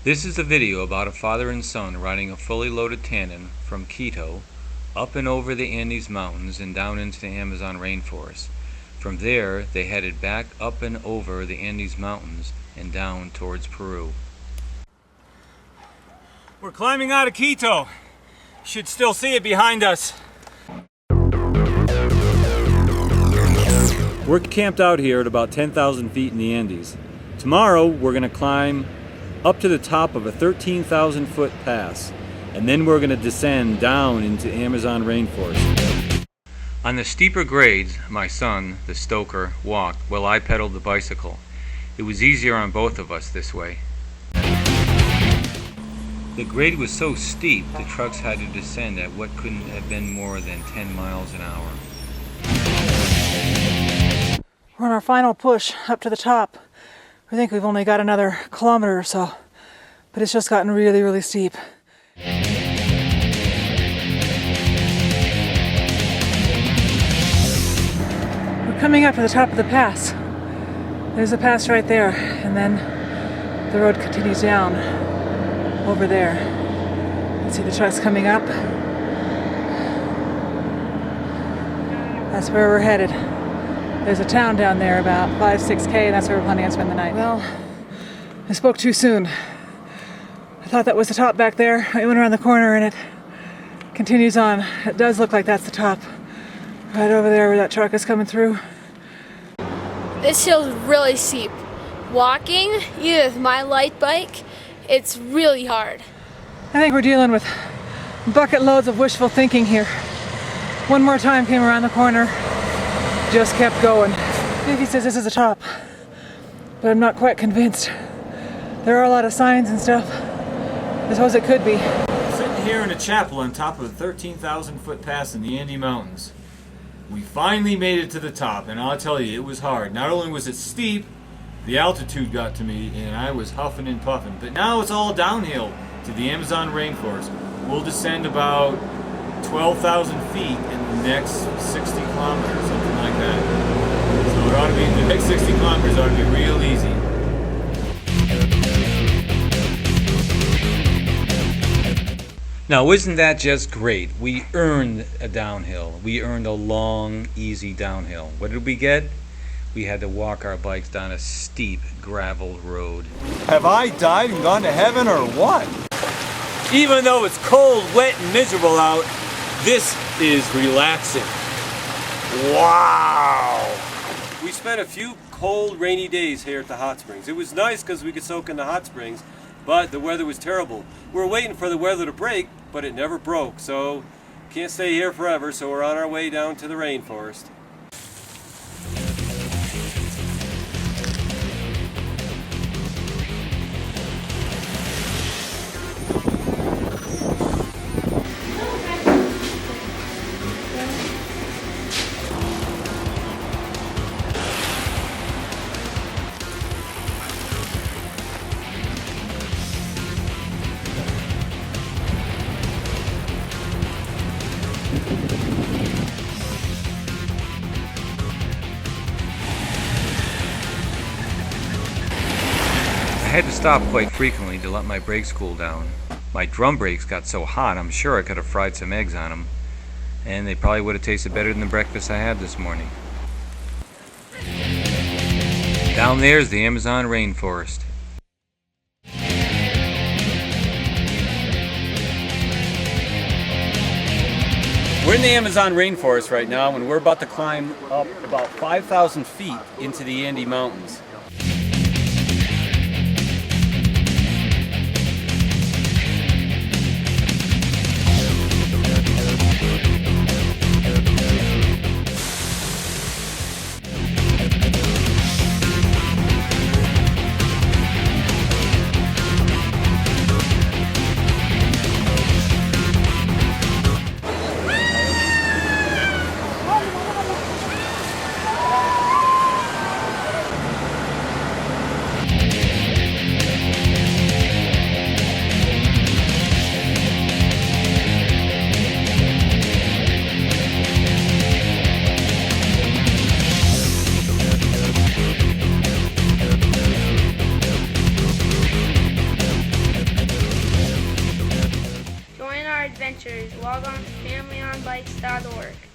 This is a video about a father and son riding a fully loaded tandem from Quito up and over the Andes Mountains and down into the Amazon rainforest. From there, they headed back up and over the Andes Mountains and down towards Peru. We're climbing out of Quito. You should still see it behind us. We're camped out here at about 10,000 feet in the Andes. Tomorrow, we're going to climb up to the top of a 13,000 foot pass, and then we're going to descend down into Amazon rainforest. On the steeper grades, my son, the stoker, walked while I pedaled the bicycle. It was easier on both of us this way. The grade was so steep, the trucks had to descend at what couldn't have been more than 10 miles an hour. We're on our final push up to the top. I think we've only got another kilometer or so, but it's just gotten really, really steep. We're coming up to the top of the pass. There's a pass right there, and then the road continues down over there. You can see the trucks coming up. That's where we're headed. There's a town down there about 5-6K, and that's where we're planning on spending the night. Well, I spoke too soon. I thought that was the top back there. I went around the corner and it continues on. It does look like that's the top. Right over there where that truck is coming through. This hill's really steep. Walking, either with my light bike, it's really hard. I think we're dealing with bucket loads of wishful thinking here. One more time came around the corner. Just kept going. Vivi says this is the top, but I'm not quite convinced. There are a lot of signs and stuff. I suppose it could be. Sitting here in a chapel on top of a 13,000 foot pass in the Andes Mountains. We finally made it to the top, and I'll tell you, it was hard. Not only was it steep, the altitude got to me, and I was huffing and puffing. But now it's all downhill to the Amazon rainforest. We'll descend about 12,000 feet in the next 60 kilometers, something like that. So it ought to be, the next 60 kilometers ought to be real easy. Now, isn't that just great? We earned a downhill. We earned a long, easy downhill. What did we get? We had to walk our bikes down a steep gravel road. Have I died and gone to heaven or what? Even though it's cold, wet, and miserable out, this is relaxing. Wow! We spent a few cold, rainy days here at the hot springs. It was nice because we could soak in the hot springs, but the weather was terrible. We were waiting for the weather to break, but it never broke, so can't stay here forever, so we're on our way down to the rainforest. I had to stop quite frequently to let my brakes cool down. My drum brakes got so hot, I'm sure I could have fried some eggs on them, and they probably would have tasted better than the breakfast I had this morning. Down there's the Amazon rainforest. We're in the Amazon rainforest right now, and we're about to climb up about 5,000 feet into the Andes Mountains. adventures, log on to FamilyOnBikes.org.